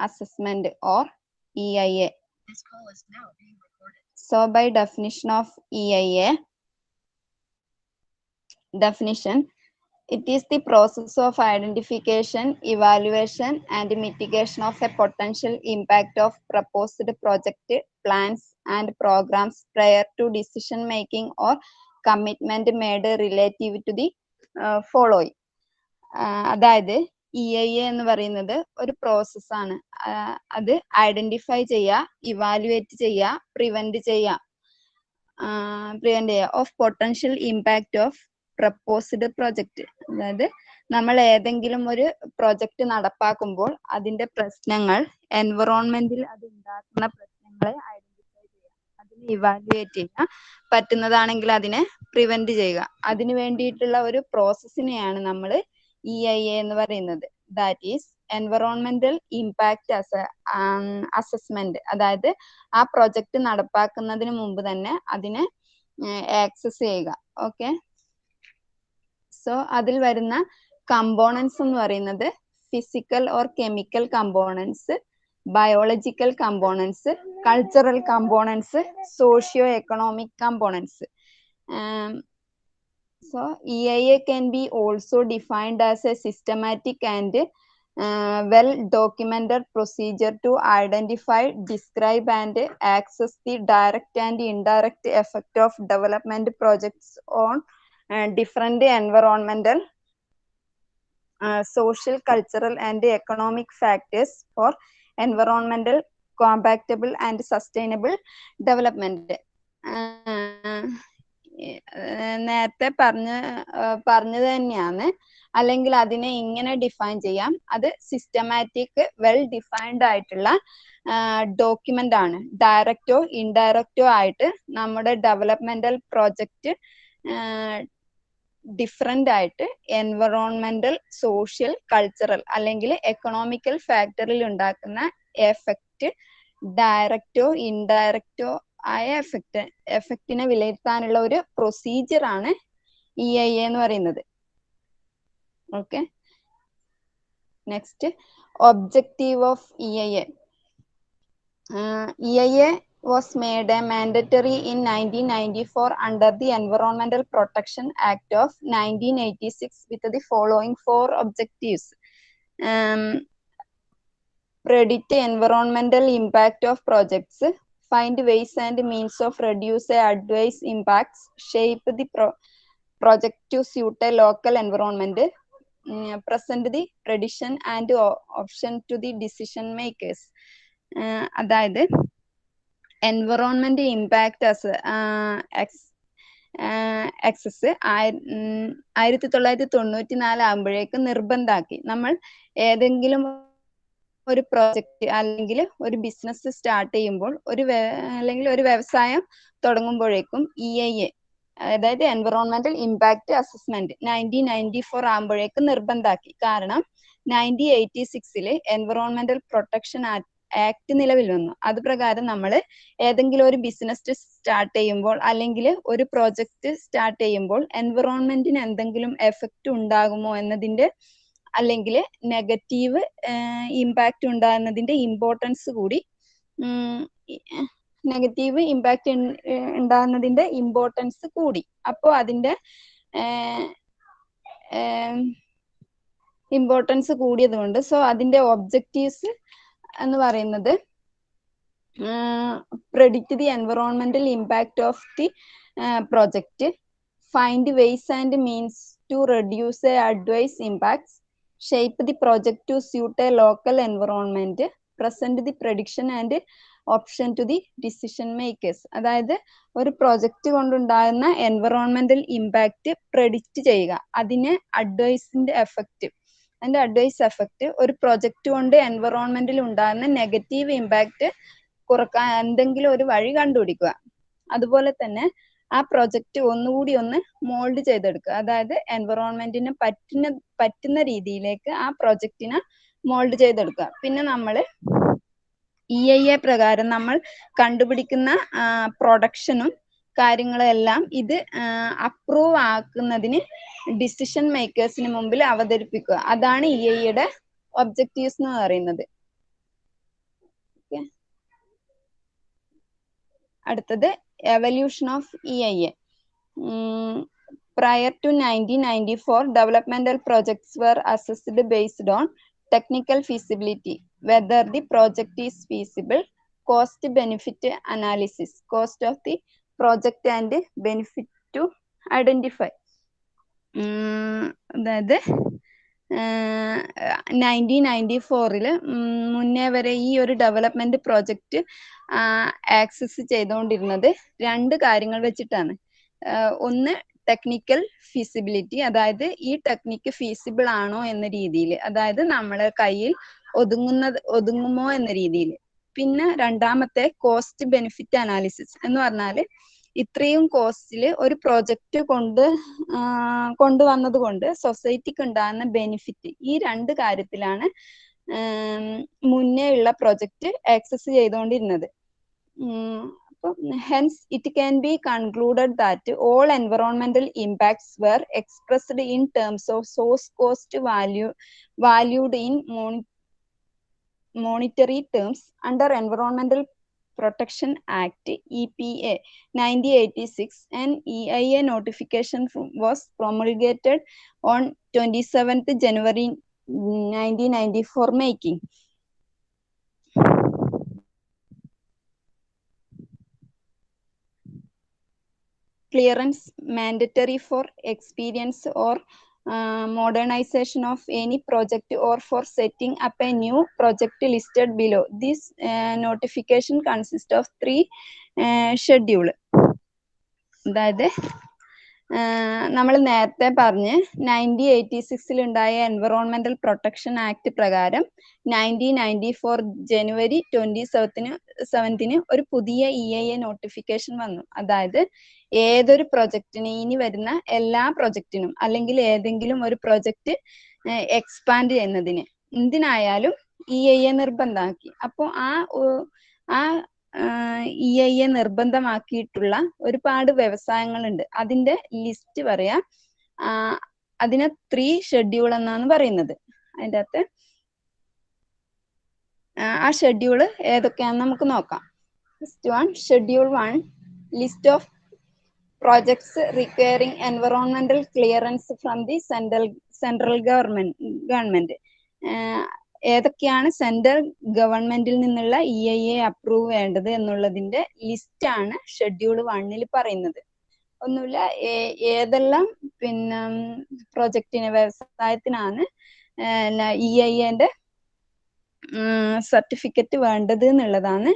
assessment or EIA. This call is now being recorded. So by definition of EIA, it is the process of identification, evaluation, and mitigation of a potential impact of proposed project, plans, and programs prior to decision making or commitment made relative to the following. അതായത് EIA എന്ന് പറയുന്നത് ഒരു പ്രോസസ്സാണ്. അത് identify ചെയ്യുക, evaluate ചെയ്യുക, prevent ചെയ്യുക of potential impact of proposed project. അതായത് നമ്മൾ ഏതെങ്കിലും ഒരു പ്രൊജക്റ്റ് നടപ്പാക്കുമ്പോൾ അതിന്റെ പ്രശ്നങ്ങൾ, എൻവറോൺമെന്റിൽ അത് ഉണ്ടാക്കുന്ന പ്രശ്നങ്ങളെ ഐഡന്റിഫൈ ചെയ്യുക, അതിനെ ഇവാലുവേറ്റ് ചെയ്യുക, പറ്റുന്നതാണെങ്കിൽ അതിനെ പ്രിവെന്റ് ചെയ്യുക. അതിനു വേണ്ടിയിട്ടുള്ള ഒരു പ്രോസസ്സിനെയാണ് നമ്മൾ EIA എന്ന് പറയുന്നത്. That is environmental impact assessment. അതായത് ആ പ്രൊജക്ട് നടപ്പാക്കുന്നതിന് മുമ്പ് തന്നെ അതിനെ ആക്സസ് ചെയ്യുക. ഓക്കെ, സോ അതിൽ വരുന്ന കമ്പോണൻസ് എന്ന് പറയുന്നത് physical or chemical components, biological components, cultural components, socio economic components. So EIA can be also defined as a systematic and well-documented procedure to identify, describe, and access the direct and indirect effect of development projects on different environmental, social, cultural, and economic factors for environmental, compatible, and sustainable development. നേരത്തെ പറഞ്ഞത് തന്നെയാണ്, അല്ലെങ്കിൽ അതിനെ ഇങ്ങനെ define ചെയ്യാം. അത് systematic, well defined ആയിട്ടുള്ള document ആണ്. ഡയറക്റ്റോ ഇൻഡയറക്റ്റോ ആയിട്ട് നമ്മുടെ ഡെവലപ്മെന്റൽ പ്രോജക്റ്റ് ഡിഫറെന്റ് ആയിട്ട് എൻവറോൺമെന്റൽ, സോഷ്യൽ, കൾച്ചറൽ അല്ലെങ്കിൽ എക്കണോമിക്കൽ ഫാക്ടറിൽ ഉണ്ടാക്കുന്ന എഫക്റ്റ് ഡയറക്റ്റോ ഇൻഡയറക്റ്റോ ആയ എഫക്റ്റിനെ വിലയിരുത്താനുള്ള ഒരു പ്രൊസീജിയർ ആണ് EIA എന്ന് പറയുന്നത്. Okay, next objective of EIA. EIA was made mandatory in 1994 under the Environmental Protection Act of 1986 with the following 4 objectives. Predict environmental impact of projects, find ways and means of reduce adverse impacts, shape the project to suit a local environment, present the prediction and option to the decision makers. അതായത് environment impact excess 1994 ആകുമ്പോഴേക്കും നിർബന്ധാക്കി. നമ്മൾ ഏതെങ്കിലും ഒരു project അല്ലെങ്കിൽ ഒരു business start ചെയ്യുമ്പോൾ, അല്ലെങ്കിൽ ഒരു വ്യവസായം തുടങ്ങുമ്പോഴേക്കും EIA, അതായത് എൻവറോൺമെന്റൽ ഇമ്പാക്ട് അസസ്മെന്റ് 1994 ആകുമ്പോഴേക്കും നിർബന്ധാക്കി. കാരണം 1986 എൻവറോൺമെന്റൽ പ്രൊട്ടക്ഷൻ ആക്ട് നിലവിൽ വന്നു. അത് പ്രകാരം നമ്മൾ ഏതെങ്കിലും ഒരു ബിസിനസ് സ്റ്റാർട്ട് ചെയ്യുമ്പോൾ അല്ലെങ്കിൽ ഒരു പ്രോജക്റ്റ് സ്റ്റാർട്ട് ചെയ്യുമ്പോൾ എൻവറോൺമെന്റിന് എന്തെങ്കിലും എഫക്റ്റ് ഉണ്ടാകുമോ എന്നതിന്റെ, അല്ലെങ്കിൽ നെഗറ്റീവ് ഇമ്പാക്റ്റ് ഉണ്ടാകുന്നതിന്റെ ഇമ്പോർട്ടൻസ് കൂടി, നെഗറ്റീവ് ഇമ്പാക്റ്റ് ഉണ്ടാകുന്നതിന്റെ ഇമ്പോർട്ടൻസ് കൂടി. അപ്പോൾ അതിന്റെ ഇമ്പോർട്ടൻസ് കൂടിയത് കൊണ്ട് സോ അതിന്റെ ഒബ്ജക്റ്റീവ്സ് എന്ന് പറയുന്നത് predict the environmental impact of the project, find ways and means to reduce the adverse impacts, shape the project to suit a local environment, present the prediction and option to the decision makers. അതായത് ഒരു project കൊണ്ടുണ്ടാകുന്ന environmental impact predict ചെയ്യുക, അതിന് അഡ്വൈസിന്റെ effect, അതിന്റെ advice effect, ഒരു project കൊണ്ട് എൻവറോൺമെന്റിൽ ഉണ്ടാകുന്ന negative impact കുറക്കാൻ എന്തെങ്കിലും ഒരു വഴി കണ്ടുപിടിക്കുക. അതുപോലെ തന്നെ ആ പ്രൊജക്റ്റ് ഒന്നുകൂടി ഒന്ന് മോൾഡ് ചെയ്തെടുക്കുക. അതായത് എൻവറോൺമെന്റിന് പറ്റുന്ന രീതിയിലേക്ക് ആ പ്രൊജക്റ്റിനെ മോൾഡ് ചെയ്തെടുക്കുക. പിന്നെ നമ്മൾ EIA പ്രകാരം നമ്മൾ കണ്ടുപിടിക്കുന്ന പ്രൊഡക്ഷനും കാര്യങ്ങളെല്ലാം ഇത് അപ്രൂവ് ആക്കുന്നതിന് ഡിസിഷൻ മേക്കേഴ്സിന് മുമ്പിൽ അവതരിപ്പിക്കുക. അതാണ് EIA യുടെ ഒബ്ജക്റ്റീവ്സ് എന്ന് പറയുന്നത്. അടുത്തത് evolution of EIA. Prior to 1994, developmental projects were assessed based on technical feasibility, whether the project is feasible, cost benefit analysis, cost of the project and benefit to identify. അതായത് 1994 മുന്നേ വരെ ഈ ഒരു development project access ചെയ്തുകൊണ്ടിരുന്നത് രണ്ട് കാര്യങ്ങൾ വെച്ചിട്ടാണ്. ഒന്ന് ടെക്നിക്കൽ ഫീസിബിലിറ്റി, അതായത് ഈ ടെക്നിക്ക് ഫീസിബിൾ ആണോ എന്ന രീതിയിൽ, അതായത് നമ്മളെ കയ്യിൽ ഒതുങ്ങുമോ എന്ന രീതിയിൽ. പിന്നെ രണ്ടാമത്തെ കോസ്റ്റ് ബെനിഫിറ്റ് അനാലിസിസ് എന്ന് പറഞ്ഞാൽ ഇത്രയും കോസ്റ്റിൽ ഒരു പ്രോജക്റ്റ് കൊണ്ടുവന്നത് കൊണ്ട് സൊസൈറ്റിക്ക് ഉണ്ടാകുന്ന ബെനിഫിറ്റ്, ഈ രണ്ട് കാര്യത്തിലാണ് മുന്നേ ഉള്ള പ്രോജക്റ്റ് ആക്സസ് ചെയ്തുകൊണ്ടിരുന്നത്. Hence, it can be concluded that all environmental impacts were expressed in terms of source cost valued in monetary terms under Environmental Protection Act EPA 1986, and EIA notification was promulgated on 27th January 1994, making clearance mandatory for experience or modernization of any project or for setting up a new project listed below. This notification consists of 3 schedule. അതായത് നമ്മൾ നേരത്തെ പറഞ്ഞ് 1986 ഉണ്ടായ environmental protection act പ്രകാരം 1994 ജനുവരി 27 ഒരു പുതിയ EIA notification വന്നു. അതായത് ഏതൊരു പ്രൊജക്റ്റിന്, ഇനി വരുന്ന എല്ലാ പ്രൊജക്റ്റിനും അല്ലെങ്കിൽ ഏതെങ്കിലും ഒരു പ്രൊജക്റ്റ് എക്സ്പാൻഡ് ചെയ്യുന്നതിന് എന്തിനായാലും EIA നിർബന്ധമാക്കി. അപ്പോൾ ആ EIA നിർബന്ധമാക്കിയിട്ടുള്ള ഒരുപാട് വ്യവസായങ്ങളുണ്ട്. അതിന്റെ ലിസ്റ്റ് പറയാം. അതിനെ 3 ഷെഡ്യൂൾ എന്നാണ് പറയുന്നത്. അതിൻ്റെ അകത്ത് ആ ഷെഡ്യൂള് ഏതൊക്കെയാണെന്ന് നമുക്ക് നോക്കാം. First one, schedule 1, list of projects requiring environmental clearance from the central government. ഏതൊക്കെയാണ് സെൻട്രൽ ഗവൺമെന്റിൽ നിന്നുള്ള EIA അപ്രൂവ് വേണ്ടത് എന്നുള്ളതിന്റെ ലിസ്റ്റ് ആണ് ഷെഡ്യൂൾ 1 പറയുന്നത്. ഒന്നുമില്ല, ഏതെല്ലാം പിന്നെ പ്രൊജക്റ്റിന്, വ്യവസായത്തിനാണ് EIA സർട്ടിഫിക്കറ്റ് വേണ്ടത് എന്നുള്ളതാണ്.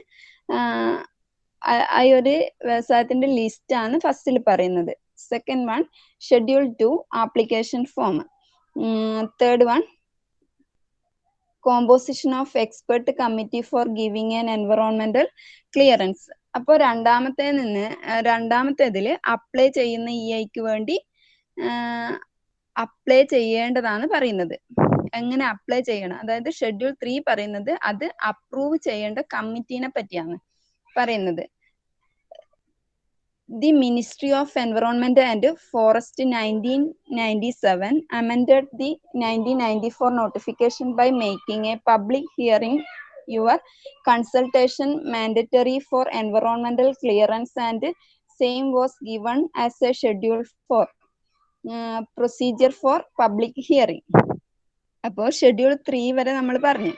ആ ഒരു വ്യവസായത്തിന്റെ ലിസ്റ്റ് ആണ് ഫസ്റ്റിൽ പറയുന്നത്. Second one, schedule 2, application form. Third one, composition of expert committee for giving an environmental clearance. അപ്പോൾ രണ്ടാമത്തേതിൽ അപ്ലൈ ചെയ്യുന്ന EIക്ക് വേണ്ടി അപ്ലൈ ചെയ്യേണ്ടതാണ് പറയുന്നത്. എങ്ങനെ അപ്ലൈ ചെയ്യണം, അതായത് ഷെഡ്യൂൾ 3 പറയുന്നത് അത് അപ്രൂവ് ചെയ്യേണ്ട കമ്മിറ്റീനെ പറ്റിയാണ് പറയുന്നത്. The Ministry of Environment and Forest 1997 amended the 1994 notification by making a public hearing your consultation mandatory for environmental clearance, and same was given as a schedule for procedure for public hearing. അപ്പോൾ schedule 3 വരെ നമ്മൾ പറഞ്ഞു.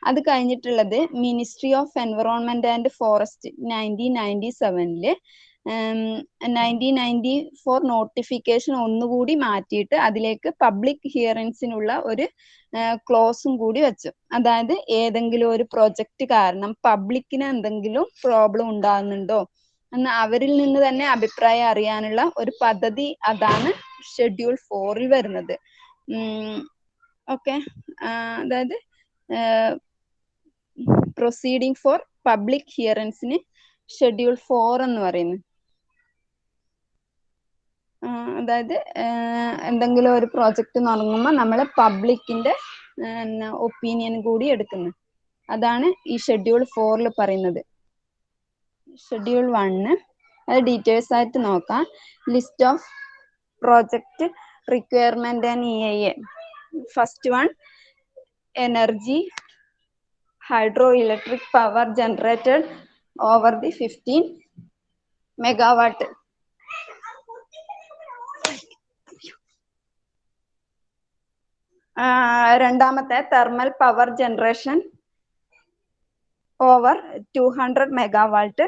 അത് കഴിഞ്ഞിട്ടുള്ളത് ministry of environment and forest 1997 1994 notification ഒന്നുകൂടി മാറ്റിയിട്ട് അതിലേക്ക് public ഹിയറിംഗ്സിനുള്ള ഒരു ക്ലോസും കൂടി വെച്ചു. അതായത് ഏതെങ്കിലും ഒരു പ്രൊജക്റ്റ് കാരണം പബ്ലിക്കിന് എന്തെങ്കിലും പ്രോബ്ലം ഉണ്ടാകുന്നുണ്ടോ എന്ന് അവരിൽ നിന്ന് തന്നെ അഭിപ്രായം അറിയാനുള്ള ഒരു പദ്ധതി, അതാണ് ഷെഡ്യൂൾ 4 വരുന്നത്. ഓക്കെ, അതായത് പ്രൊസീഡിങ് ഫോർ പബ്ലിക് ഹിയറിംഗ്സിന് ഷെഡ്യൂൾ 4 എന്ന് പറയുന്നത്. അതായത് എന്തെങ്കിലും ഒരു പ്രോജക്റ്റ് തുടങ്ങുമ്പോൾ നമ്മൾ പബ്ലിക്കിന്റെ ഒപ്പീനിയൻ കൂടി എടുക്കുന്നു. അതാണ് ഈ ഷെഡ്യൂൾ 4 പറയുന്നത്. ഷെഡ്യൂൾ 1 അത് ഡീറ്റെയിൽസ് ആയിട്ട് നോക്കാം. List of project requirement and EIA. First one, energy, hydroelectric power generated over the 15 megawatt. രണ്ടാമത്തെ thermal power generation over 200 megawatt.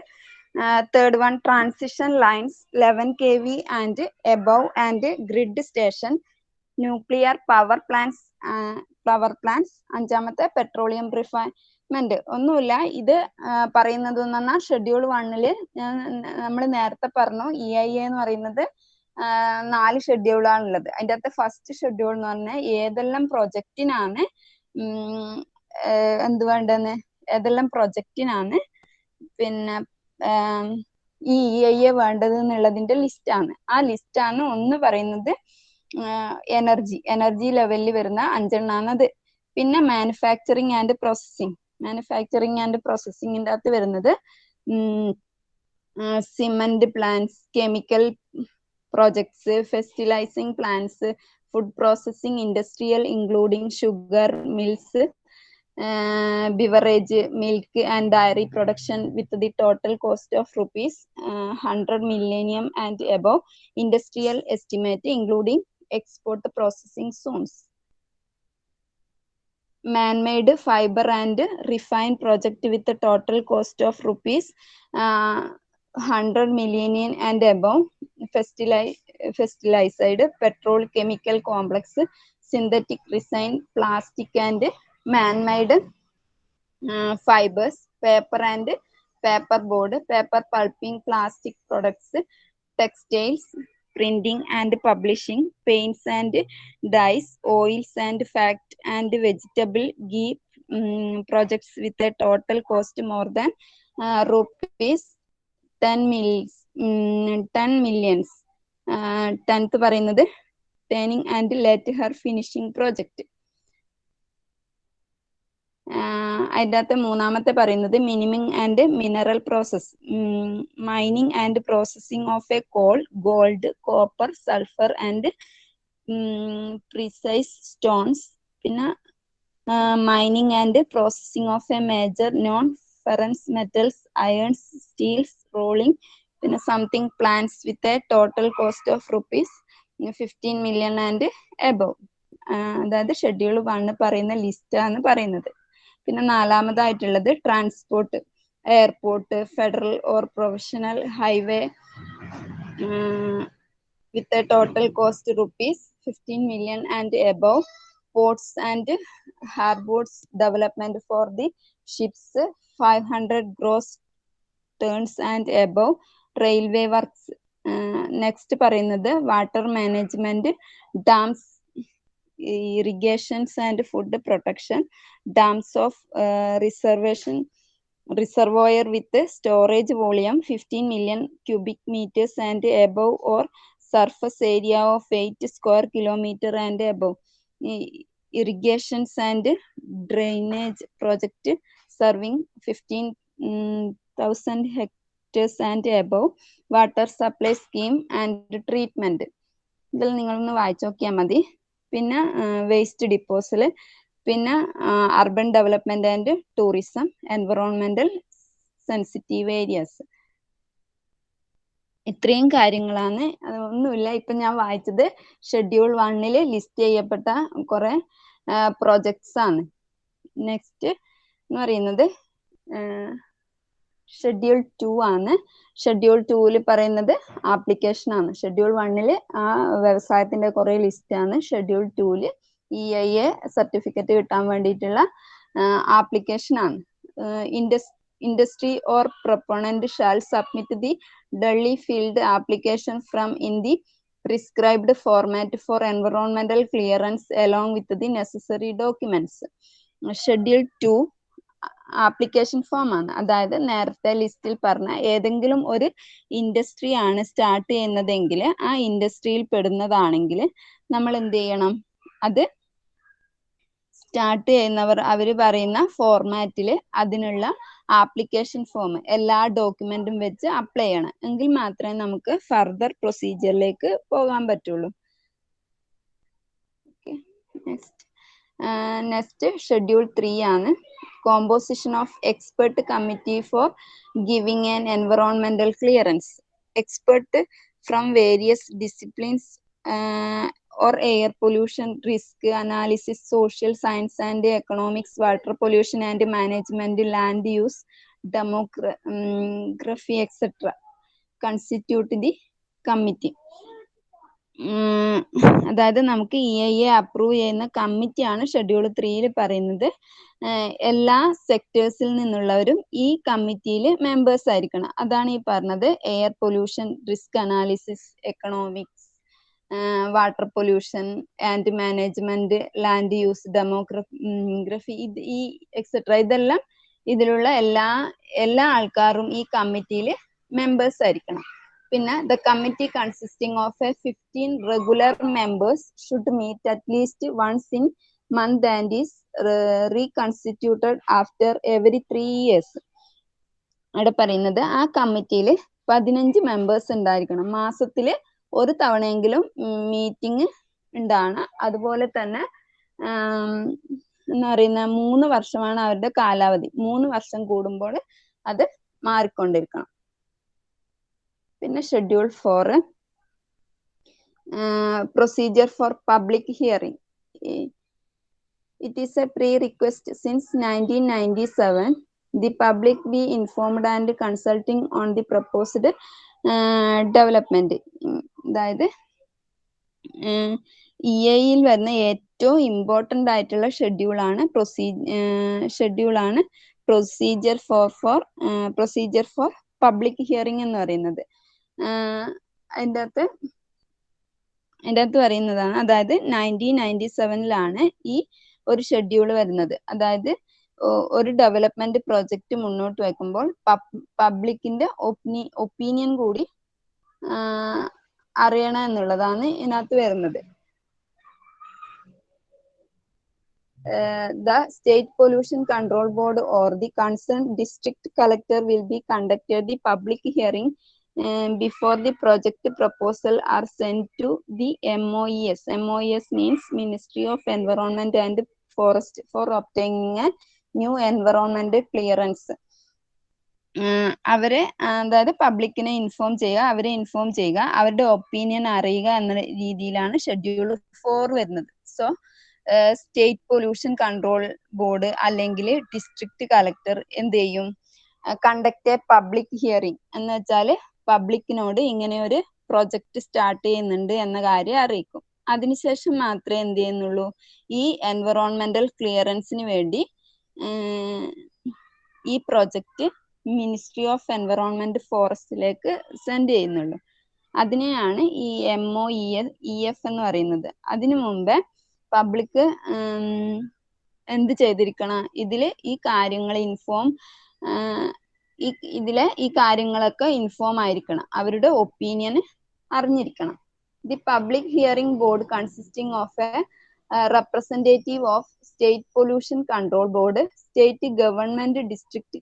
Third one, transition lines 11 kV and above and grid station, nuclear power plants. അഞ്ചാമത്തെ petroleum refinement. ഒന്നുമില്ല, ഇത് പറയുന്നത് schedule 1 നമ്മൾ നേരത്തെ പറഞ്ഞു EIA എന്ന് പറയുന്നത് 4 ഷെഡ്യൂളാണുള്ളത്. അതിൻ്റെ അകത്ത് ഫസ്റ്റ് ഷെഡ്യൂൾ എന്ന് പറഞ്ഞാൽ ഏതെല്ലാം പ്രൊജക്റ്റിനാണ് എന്ത് വേണ്ടെന്ന്, ഏതെല്ലാം പ്രൊജക്റ്റിനാണ് പിന്നെ ഈ EIA വേണ്ടത് എന്നുള്ളതിന്റെ ലിസ്റ്റാണ്. ആ ലിസ്റ്റാണ് ഒന്ന് പറയുന്നത് എനർജി ലെവലിൽ വരുന്ന 5 എണ്ണാണത്. പിന്നെ മാനുഫാക്ചറിങ് ആൻഡ് പ്രോസസ്സിങ്ങിന്റെ അകത്ത് വരുന്നത് cement plants, chemical projects, fertilising plants, food processing industrial including sugar mills, beverage, milk and dairy production with the total cost of rupees 100 million and above. Industrial estimate including export processing zones. Man-made fiber and refine project with the total cost of rupees 100 million and above. Fertilized petrochemical complex, synthetic resin, plastic and man-made fibers, paper and paper board, paper pulping, plastic products, textiles, printing and publishing, paints and dyes, oils and fat and vegetable ghee projects with a total cost more than rupees 10 millions. 10th പറയുന്നത് tanning and let her finishing project. അതിൻ്റെ അകത്ത് മൂന്നാമത്തെ പറയുന്നത് mining and mineral process, mining and processing of a coal, gold, copper, sulphur and precious stones. പിന്നെ mining and processing of a major non ferrous metals, irons, steels, rolling. പിന്നെ something plants with a total cost of rupees 15 million and above. അതായത് schedule 1 പറയുന്ന ലിസ്റ്റാണ് പറയുന്നത്. പിന്നെ നാലാമതായിട്ടുള്ളത് transport, airport, federal or professional highway with a total cost rupees 15 million and above. Ports and harbors development for the ships 500 gross tons and above. Railway works. Next പറയുന്നത് water management, dams, irrigations and food protection, dams of reservoir with storage volume 15 million cubic meters and above or surface area of 8 square kilometer and above. Irrigations and drainage project serving 15,000 hectares and above. Water supply scheme and treatment. ഇതിൽ നിങ്ങളൊന്ന് വായിച്ചു നോക്കിയാൽ മതി. പിന്നെ waste ഡിപ്പോസൽ, പിന്നെ urban development and tourism, environmental sensitive areas. ഇത്രയും കാര്യങ്ങളാണ്. അതൊന്നുമില്ല, ഇപ്പൊ ഞാൻ വായിച്ചത് ഷെഡ്യൂൾ 1 ലിസ്റ്റ് ചെയ്യപ്പെട്ട കുറെ പ്രോജക്ട്സ് ആണ്. നെക്സ്റ്റ് എന്ന് പറയുന്നത് ഷെഡ്യൂൾ 2 ആണ്. ഷെഡ്യൂൾ 2 പറയുന്നത് ആപ്ലിക്കേഷൻ ആണ്. ഷെഡ്യൂൾ 1 ആ വ്യവസായത്തിന്റെ കുറെ ലിസ്റ്റ് ആണ്. ഷെഡ്യൂൾ 2 EIA സർട്ടിഫിക്കറ്റ് കിട്ടാൻ വേണ്ടിയിട്ടുള്ള ആപ്ലിക്കേഷൻ ആണ്. Industry or proponent shall submit the duly filled application from in the prescribed format for environmental clearance along with the necessary documents. Schedule 2 application form ആണ്. അതായത് നേരത്തെ ലിസ്റ്റിൽ പറഞ്ഞ ഏതെങ്കിലും ഒരു ഇൻഡസ്ട്രി ആണ് സ്റ്റാർട്ട് ചെയ്യുന്നതെങ്കിൽ ആ ഇൻഡസ്ട്രിയിൽ പെടുന്നതാണെങ്കിൽ നമ്മൾ എന്ത് ചെയ്യണം, അത് സ്റ്റാർട്ട് ചെയ്യുന്നവർ അവർ പറയുന്ന ഫോർമാറ്റിൽ അതിനുള്ള ആപ്ലിക്കേഷൻ ഫോം എല്ലാ ഡോക്യുമെന്റും വെച്ച് അപ്ലൈ ചെയ്യണം. എങ്കിൽ മാത്രമേ നമുക്ക് ഫർദർ പ്രൊസീജിയറിലേക്ക് പോകാൻ പറ്റുള്ളൂ. നെക്സ്റ്റ് ഷെഡ്യൂൾ 3 ആണ്. Composition of expert committee for giving an environmental clearance. expert from various disciplines or air pollution risk analysis, social science and economics, water pollution and management, land use, demography, etc. constitute the committee. അതായത് നമുക്ക് EIA approve ചെയ്യുന്ന കമ്മിറ്റിയാണ് schedule 3 പറയുന്നത്. എല്ലാ സെക്ടേഴ്സിൽ നിന്നുള്ളവരും ഈ കമ്മിറ്റിയിൽ members ആയിരിക്കണം. അതാണ് ഈ പറഞ്ഞത് air pollution risk analysis, economics, water pollution and management, land use, demography, ഈ എക്സെട്ര. ഇതെല്ലാം ഇതിലുള്ള എല്ലാ ആൾക്കാരും ഈ കമ്മിറ്റിയിൽ മെമ്പേഴ്സ് ആയിരിക്കണം. പിന്നെ the committee consisting of 15 regular members should meet at least once in month and is reconstituted after every 3 years. അവിടെ പറയുന്നത് ആ കമ്മിറ്റിയിൽ 15 മെമ്പേഴ്സ് ഉണ്ടായിരിക്കണം. മാസത്തിൽ ഒരു തവണയെങ്കിലും മീറ്റിംഗ് ഉണ്ടാണ്. അതുപോലെ തന്നെ എന്താ പറയുന്ന 3 വർഷമാണ് അവരുടെ കാലാവധി. 3 വർഷം കൂടുമ്പോൾ അത് മാറിക്കൊണ്ടിരിക്കണം. പിന്നെ schedule 4 procedure for public hearing. It is A pre request since 1997. The public be informed and consulting on the proposed development. അതായത് EIയിൽ വരുന്ന ഏറ്റവും ഇമ്പോർട്ടൻ്റ് ആയിട്ടുള്ള ഷെഡ്യൂളാണ് പ്രൊസീജിയർ ഫോർ പബ്ലിക് ഹിയറിംഗ് എന്ന് പറയുന്നത്. അതിൻ്റെ അകത്ത് പറയുന്നതാണ്. അതായത് 1997 ഈ ഒരു ഷെഡ്യൂൾ വരുന്നത്. അതായത് ഒരു ഡെവലപ്മെന്റ് പ്രോജക്റ്റ് മുന്നോട്ട് വെക്കുമ്പോൾ പബ്ലിക്കിന്റെ ഒപ്പീനിയൻ കൂടി അറിയണം എന്നുള്ളതാണ് ഇതിനകത്ത് വരുന്നത്. The State Pollution Control Board or the concerned district collector will be conducted the public hearing before the project proposal are sent to the MOES. MOES means Ministry of Environment and Forest for obtaining a new environment clearance. അവരെ അതായത് പബ്ലിക്കിനെ inform ചെയ്യുക, അവരുടെ opinion അറിയുക എന്ന രീതിയിലാണ് schedule 4 വരുന്നത്. So state pollution control board അല്ലെങ്കിൽ district collector എന്ത് ചെയ്യും? കണ്ടക്ട് എ പബ്ലിക് ഹിയറിംഗ് എന്ന് വെച്ചാൽ പബ്ലിക്കിനോട് ഇങ്ങനെ ഒരു പ്രൊജക്ട് സ്റ്റാർട്ട് ചെയ്യുന്നുണ്ട് എന്ന കാര്യം അറിയിക്കും. അതിനുശേഷം മാത്രമേ എന്ത് ചെയ്യുന്നുള്ളൂ? ഈ എൻവറോൺമെന്റൽ ക്ലിയറൻസിന് വേണ്ടി ഈ പ്രൊജക്ട് മിനിസ്ട്രി ഓഫ് എൻവറോൺമെന്റ് ഫോറസ്റ്റിലേക്ക് സെൻഡ് ചെയ്യുന്നുള്ളൂ. അതിനെയാണ് ഈ MOEF എന്ന് പറയുന്നത്. അതിനു മുമ്പേ പബ്ലിക് എന്ത് ചെയ്തിരിക്കണം? ഈ കാര്യങ്ങളൊക്കെ ഇൻഫോം ആയിരിക്കണം, അവരുടെ ഒപ്പീനിയൻ അറിഞ്ഞിരിക്കണം. The public hearing board consisting of A representative of State Pollution Control Board, state government, district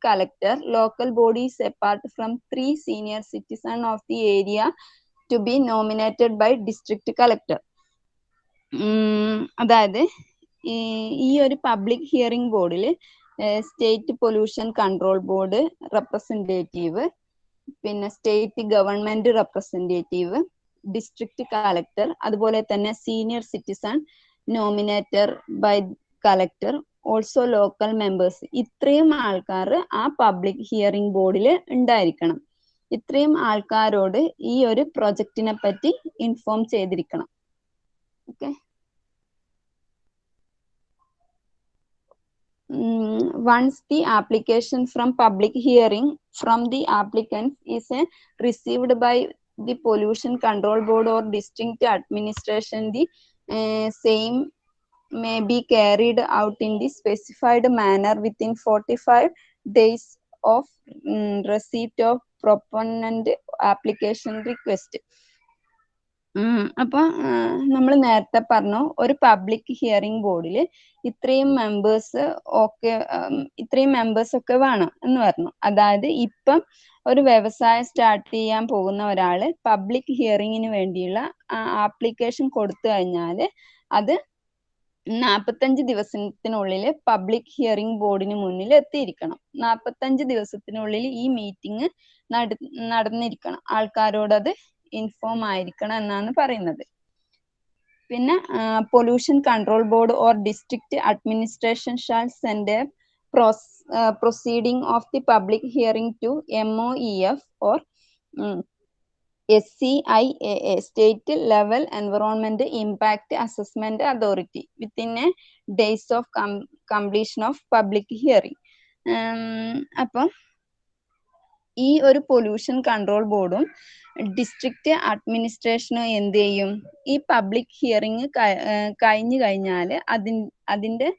collector, local bodies apart from 3 senior citizens of the area to be nominated by district collector. അതായത് ഈ ഒരു public hearing ബോർഡിൽ state pollution control board representative, പിന്നെ state government representative, district collector, അതുപോലെ തന്നെ senior citizen nominator by collector, also local members. ഇത്രയും ആൾക്കാർ ആ പബ്ലിക് ഹിയറിംഗ് ബോർഡിൽ ഉണ്ടായിരിക്കണം. ഇത്രയും ആൾക്കാരോട് ഈ ഒരു പ്രൊജക്റ്റിനെ പറ്റി ഇൻഫോം ചെയ്തിരിക്കണം. Okay. Once the application from public hearing from the applicant is received by the pollution control board or district administration, the same may be carried out in the specified manner within 45 days of receipt of proponent application request. അപ്പൊ നമ്മൾ നേരത്തെ പറഞ്ഞു ഒരു public hearing ബോർഡിൽ ഇത്രയും members ഒക്കെ വേണം എന്ന് പറഞ്ഞു. അതായത് ഇപ്പം ഒരു വ്യവസായം സ്റ്റാർട്ട് ചെയ്യാൻ പോകുന്ന ഒരാള് പബ്ലിക് ഹിയറിംഗിന് വേണ്ടിയുള്ള ആപ്ലിക്കേഷൻ കൊടുത്തു കഴിഞ്ഞാൽ അത് 45 ദിവസത്തിനുള്ളിൽ പബ്ലിക് ഹിയറിംഗ് ബോർഡിന് മുന്നിൽ എത്തിയിരിക്കണം. 45 ദിവസത്തിനുള്ളിൽ ഈ മീറ്റിംഗ് നടന്നിരിക്കണം. ആൾക്കാരോട് അത് ഇൻഫോം ആയിരിക്കണം എന്നാണ് പറയുന്നത്. പിന്നെ pollution control board or district administration shall send A proceeding of the public hearing to MOEF or SCIAA, State Level Environment Impact Assessment Authority, within a days of completion of public hearing. അപ്പം ഈ ഒരു pollution control ബോർഡും district അഡ്മിനിസ്ട്രേഷനും എന്ത് ചെയ്യും, ഈ public hearing കഴിഞ്ഞു കഴിഞ്ഞാൽ അതിന്റെ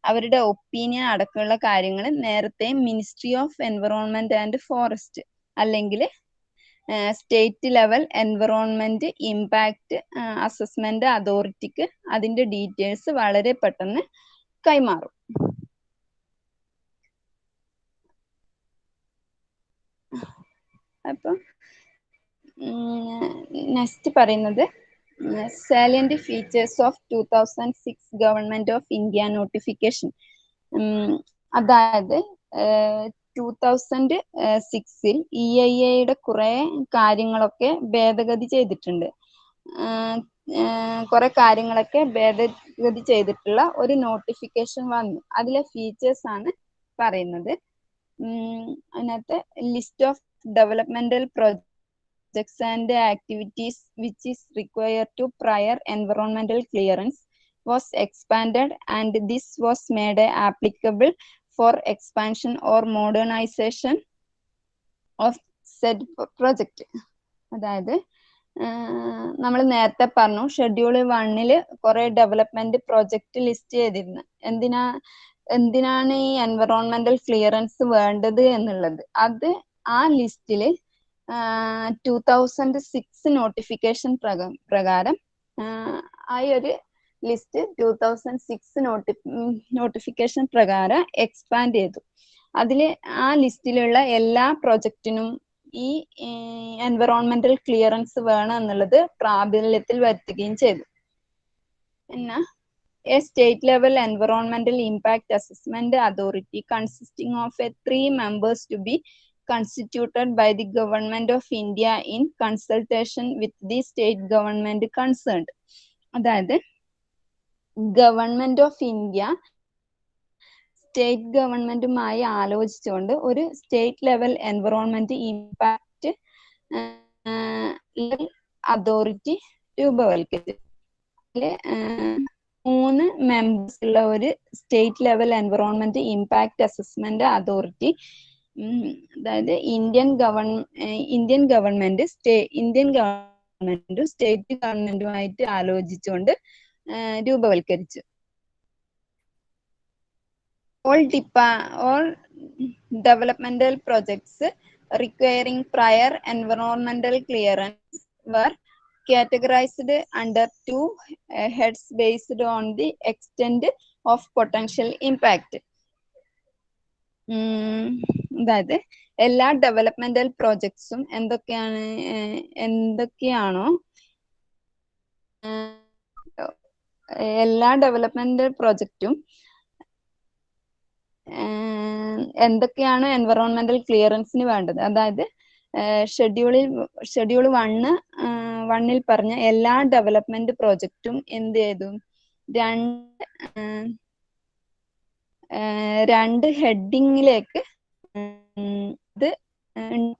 അവരുടെ ഒപ്പീനിയൻ അടക്കമുള്ള കാര്യങ്ങൾ നേരത്തെ ministry of environment and forest അല്ലെങ്കിൽ state level environment impact assessment അതോറിറ്റിക്ക് അതിന്റെ ഡീറ്റെയിൽസ് വളരെ പെട്ടെന്ന് കൈമാറും. അപ്പം നെക്സ്റ്റ് പറയുന്നത് salient features of 2006 government of India notification. അതായത് 2006 EIA കുറെ കാര്യങ്ങളൊക്കെ ഭേദഗതി ചെയ്തിട്ടുണ്ട്. കുറെ കാര്യങ്ങളൊക്കെ ഭേദഗതി ചെയ്തിട്ടുള്ള ഒരു നോട്ടിഫിക്കേഷൻ വന്നു. അതിലെ ഫീച്ചേഴ്സ് ആണ് പറയുന്നത്. അതിനകത്ത് list of developmental projects and activities which is required to prior environmental clearance was expanded, and this was made applicable for expansion or modernization of said project. അതായത് നമ്മൾ നേരത്തെ പറഞ്ഞു ഷെഡ്യൂൾ 1 കുറെ ഡെവലപ്മെന്റ് പ്രോജക്റ്റ് ലിസ്റ്റ് ചെയ്തിരുന്നു. എന്തിനാണ് ഈ environmental clearance വേണ്ടത് എന്നുള്ളത്. അത് ആ ലിസ്റ്റില് 2006 നോട്ടിഫിക്കേഷൻ പ്രകാരം ആ ഒരു ലിസ്റ്റ് 2006 നോട്ടിഫിക്കേഷൻ പ്രകാരം എക്സ്പാൻഡ് ചെയ്തു. അതില് ആ ലിസ്റ്റിലുള്ള എല്ലാ പ്രൊജക്റ്റിനും ഈ എൻവറോൺമെന്റൽ ക്ലിയറൻസ് വേണം എന്നുള്ളത് പ്രാബല്യത്തിൽ വരുത്തുകയും ചെയ്തു. പിന്നെ a state level environmental impact assessment authority consisting of 3 members to be constituted by the government of India in consultation with the state government concerned. അതായത് ഗവൺമെന്റ് ഓഫ് ഇന്ത്യ സ്റ്റേറ്റ് ഗവൺമെന്റുമായി ആലോചിച്ചുകൊണ്ട് ഒരു state level environment impact authority രൂപവൽക്കരിച്ചു. 3 members ഉള്ള ഒരു state level environment impact assessment authority, അതായത് Indian ഗവൺമെന്റും state ഗവൺമെന്റുമായിട്ട് ആലോചിച്ചുകൊണ്ട് രൂപവൽക്കരിച്ചു. All developmental projects requiring prior environmental clearance were categorized under 2 heads based on the extent of potential impact. അതായത് എല്ലാ ഡെവലപ്മെന്റൽ പ്രോജക്ട്സും എന്തൊക്കെയാണോ എല്ലാ ഡെവലപ്മെന്റൽ പ്രോജക്റ്റും എന്തൊക്കെയാണ് എൻവറോൺമെന്റൽ ക്ലിയറൻസിന് വേണ്ടത്. അതായത് ഷെഡ്യൂൾ 1 പറഞ്ഞ എല്ലാ ഡെവലപ്മെന്റ് പ്രോജക്റ്റും എന്ത് ചെയ്തു, 2 ഹെഡിങ്ങിലേക്ക് ഇത്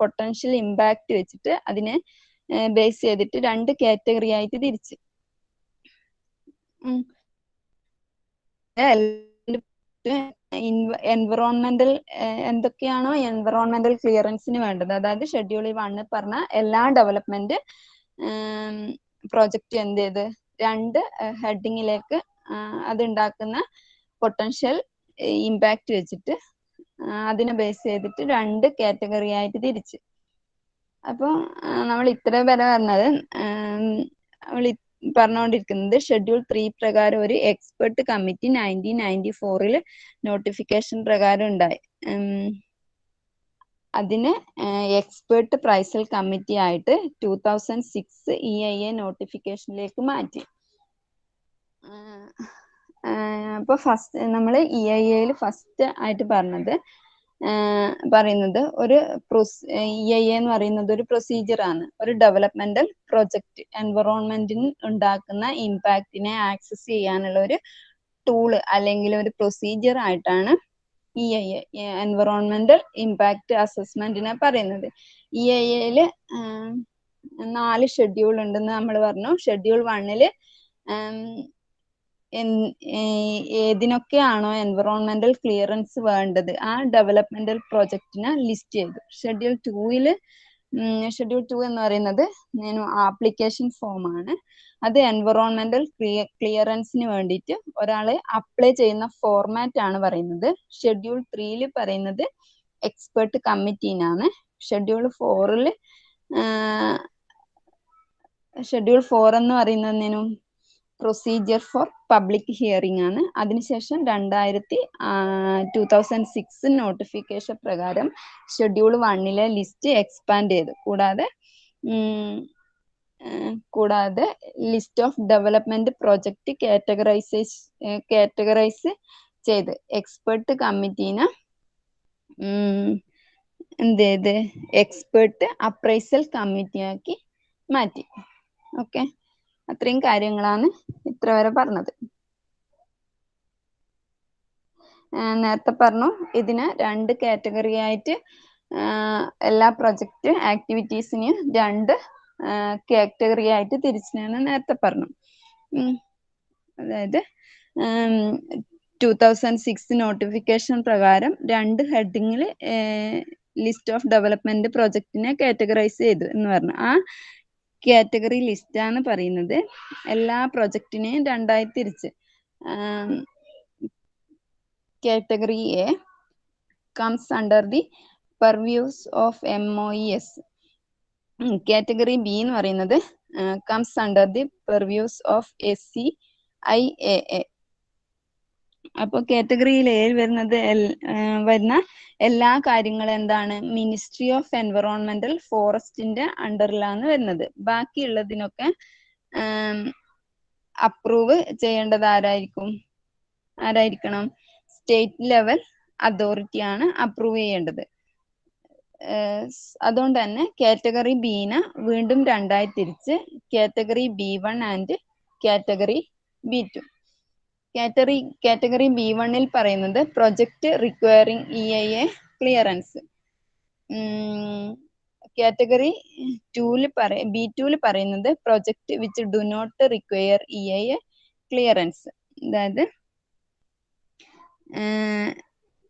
പൊട്ടൻഷ്യൽ ഇമ്പാക്ട് വെച്ചിട്ട് അതിനെ ബേസ് ചെയ്തിട്ട് 2 കാറ്റഗറി ആയിട്ട് തിരിച്ച് എൻവറോൺമെന്റൽ എന്തൊക്കെയാണോ എൻവറോൺമെന്റൽ ക്ലിയറൻസിന് വേണ്ടത്, അതായത് ഷെഡ്യൂൾ 1 പറഞ്ഞ എല്ലാ ഡെവലപ്മെന്റ് പ്രോജക്റ്റ് എന്ത് ചെയ്ത് 2 ഹെഡിങ്ങിലേക്ക് അതുണ്ടാക്കുന്ന പൊട്ടൻഷ്യൽ ഇമ്പാക്ട് വെച്ചിട്ട് അതിനെ ബേസ് ചെയ്തിട്ട് 2 കാറ്റഗറി ആയിട്ട് തിരിച്ച്. അപ്പോൾ നമ്മൾ ഇത്ര വരെ പറഞ്ഞത് നമ്മൾ പറഞ്ഞുകൊണ്ടിരിക്കുന്നത് ഷെഡ്യൂൾ 3 പ്രകാരം ഒരു എക്സ്പെർട്ട് കമ്മിറ്റി 1994 നോട്ടിഫിക്കേഷൻ പ്രകാരം ഉണ്ടായി. അതിന് എക്സ്പെർട്ട് പ്രൈസൽ കമ്മിറ്റി ആയിട്ട് 2006 EIA നോട്ടിഫിക്കേഷനിലേക്ക് മാറ്റി. അപ്പോൾ ഫസ്റ്റ് നമ്മൾ EIA ഫസ്റ്റ് ആയിട്ട് പറയുന്നത് ഒരു EIA എന്ന് പറയുന്നത് ഒരു പ്രൊസീജിയർ ആണ്, ഒരു ഡെവലപ്മെന്റൽ പ്രൊജക്ട്. എൻവറോൺമെന്റിന് ഉണ്ടാക്കുന്ന ഇമ്പാക്റ്റിനെ ആക്സസ് ചെയ്യാനുള്ള ഒരു ടൂള് അല്ലെങ്കിൽ ഒരു പ്രൊസീജിയർ ആയിട്ടാണ് EIA, എൻവറോൺമെന്റൽ ഇമ്പാക്ട് അസസ്മെന്റിനെ പറയുന്നത്. EIA 4 ഷെഡ്യൂൾ ഉണ്ടെന്ന് നമ്മൾ പറഞ്ഞു. ഷെഡ്യൂൾ 1 ഏതിനൊക്കെയാണോ എൻവറോൺമെന്റൽ ക്ലിയറൻസ് വേണ്ടത് ആ ഡെവലപ്മെന്റൽ പ്രോജക്റ്റിനെ ലിസ്റ്റ് ചെയ്തു. ഷെഡ്യൂൾ 2 എന്ന് പറയുന്നത് ആപ്ലിക്കേഷൻ ഫോം ആണ്. അത് എൻവറോൺമെന്റൽ ക്ലിയറൻസിന് വേണ്ടിയിട്ട് ഒരാൾ അപ്ലൈ ചെയ്യുന്ന ഫോർമാറ്റ് ആണ് പറയുന്നത്. ഷെഡ്യൂൾ 3 പറയുന്നത് എക്സ്പെർട്ട് കമ്മിറ്റീനാണ്. ഷെഡ്യൂൾ 4 എന്ന് പറയുന്നതിനും പ്രൊസീജിയർ ഫോർ പബ്ലിക് ഹിയറിംഗ് ആണ്. അതിനുശേഷം 2006 നോട്ടിഫിക്കേഷൻ പ്രകാരം ഷെഡ്യൂൾ 1 ലിസ്റ്റ് എക്സ്പാൻഡ് ചെയ്തു. കൂടാതെ list of development project categorise ചെയ്ത് എക്സ്പെർട്ട് കമ്മിറ്റീനെ എക്സ്പെർട്ട് അപ്രൈസൽ കമ്മിറ്റിയാക്കി മാറ്റി. ഓക്കെ, അത്രയും കാര്യങ്ങളാണ് ഇത്ര വരെ പറഞ്ഞത്. നേരത്തെ പറഞ്ഞു ഇതിനെ 2 കാറ്റഗറി ആയിട്ട് എല്ലാ പ്രൊജക്റ്റ് ആക്ടിവിറ്റീസിനെയും 2 കാറ്റഗറി ആയിട്ട് തിരിച്ചെന്ന് നേരത്തെ പറഞ്ഞു. അതായത് 2006 നോട്ടിഫിക്കേഷൻ പ്രകാരം 2 ഹെഡിങ്ങിൽ ലിസ്റ്റ് ഓഫ് ഡെവലപ്മെന്റ് പ്രൊജക്റ്റിനെ കാറ്റഗറൈസ് ചെയ്തു എന്ന് പറഞ്ഞു. ആ കാറ്റഗറി ലിസ്റ്റ് ആണ് പറയുന്നത്. എല്ലാ പ്രൊജക്റ്റിനെയും 2 തിരിച്ച്. Category A comes under the purviews of MOES. Category B എന്ന് പറയുന്നത് comes under the purviews of SCIAA. അപ്പോൾ കാറ്റഗറിയിൽ വരുന്ന എല്ലാ കാര്യങ്ങളും എന്താണ്? മിനിസ്ട്രി ഓഫ് എൻവറോൺമെന്റൽ ഫോറസ്റ്റിന്റെ അണ്ടറിലാണ് വരുന്നത്. ബാക്കിയുള്ളതിനൊക്കെ അപ്രൂവ് ചെയ്യേണ്ടത് ആരായിരിക്കണം? സ്റ്റേറ്റ് ലെവൽ അതോറിറ്റിയാണ് അപ്രൂവ് ചെയ്യേണ്ടത്. അതുകൊണ്ട് തന്നെ കാറ്റഗറി ബിനെ വീണ്ടും 2 തിരിച്ച് category B1 and category B2. Category B1 പറയുന്നത് project requiring EIA clearance. Category B2 പറയുന്നത് project which do not require EIA clearance. അതായത്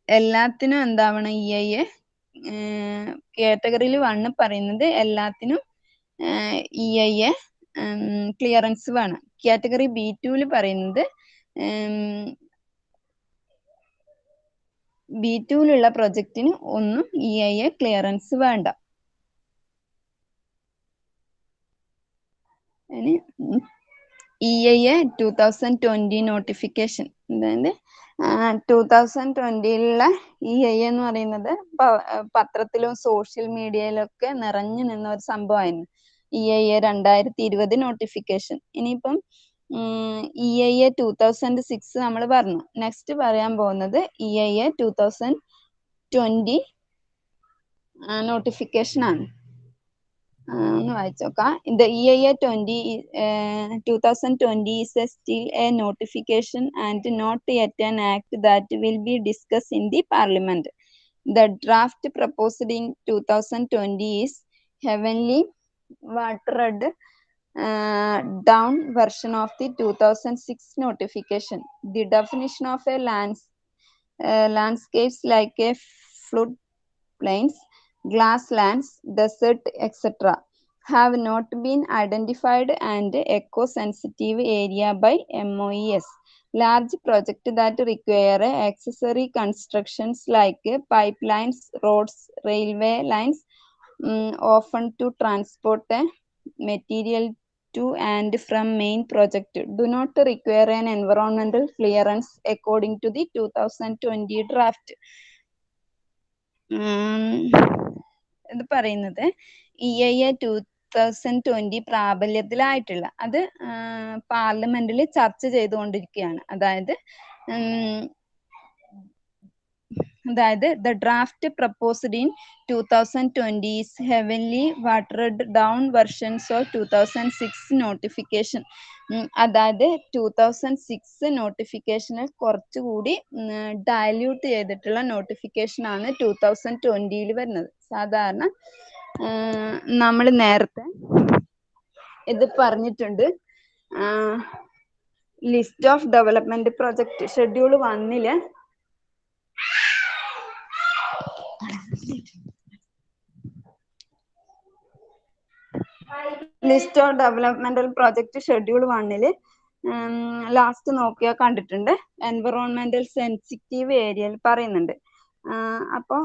എല്ലാത്തിനും എന്താവണം EIA. കാറ്റഗറിയിൽ 1 പറയുന്നത് എല്ലാത്തിനും EIA ക്ലിയറൻസ് വേണം. കാറ്റഗറി B2 പറയുന്നത് B2 പ്രൊജക്റ്റിന് ഒന്നും EIA ക്ലിയറൻസ് വേണ്ട. EIA 2020 notification. അതായത് 2020 EIA എന്ന് പറയുന്നത് പത്രത്തിലും സോഷ്യൽ മീഡിയയിലൊക്കെ നിറഞ്ഞു നിന്ന ഒരു സംഭവമായിരുന്നു. EIA 2020 notification. ഇനിയിപ്പം EIA 2006 നമ്മൾ പറഞ്ഞു. നെക്സ്റ്റ് പറയാൻ പോകുന്നത് EIA 2020 നോട്ടിഫിക്കേഷൻ ആണ്. ഒന്ന് വായിച്ചോക്കാം. The EIA 2020 is still a notification and not yet an act that will be discussed in the Parliament. The draft proposed in 2020 is heavily watered down version of the 2006 notification. The definition of a landscapes like a flood plains, grasslands, desert, etc. have not been identified and eco-sensitive area by MOES. Large projects that require accessory constructions like pipelines, roads, railway lines, often to transport material to and from main project, do not require an environmental clearance according to the 2020 draft. ഇത് പറയുന്നത് EIA 2020 പ്രാബല്യത്തിലായിട്ടുള്ള. അത് പാർലമെന്റിൽ ചർച്ച ചെയ്തുകൊണ്ടിരിക്കുകയാണ്. അതായത് the draft proposed in 2020 is heavily watered down versions of 2006 notification. അതായത് 2006 നോട്ടിഫിക്കേഷനിൽ കുറച്ചുകൂടി dilute ചെയ്തിട്ടുള്ള നോട്ടിഫിക്കേഷൻ ആണ് 2020 വരുന്നത്. സാധാരണ നമ്മൾ നേരത്തെ ഇത് പറഞ്ഞിട്ടുണ്ട്. List of development project schedule 1 list of developmental project schedule 1 last നോക്കിയാൽ കണ്ടിട്ടുണ്ട്. എൻവറോൺമെന്റൽ സെൻസിറ്റീവ് ഏരിയയിൽ പറയുന്നുണ്ട്. അപ്പോൾ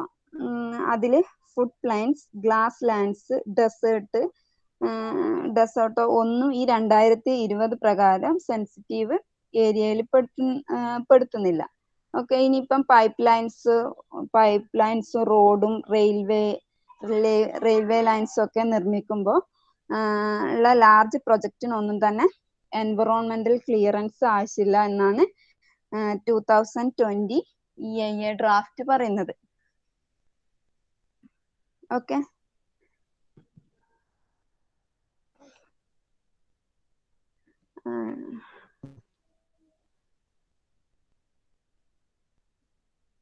അതിൽ flood plains, grasslands, desert ഒന്നും ഈ 2020 പ്രകാരം സെൻസിറ്റീവ് ഏരിയയിൽ പെടുത്തുന്നില്ല. ഓക്കെ, ഇനിയിപ്പം പൈപ്പ് ലൈൻസും റോഡും റെയിൽവേ ലൈൻസും ഒക്കെ നിർമ്മിക്കുമ്പോൾ ഉള്ള ലാർജ് പ്രൊജക്റ്റിനൊന്നും തന്നെ എൻവറോൺമെന്റൽ ക്ലിയറൻസ് ആവശ്യമില്ല എന്നാണ് 2020 EIA ഡ്രാഫ്റ്റ് പറയുന്നത്. ഓക്കെ,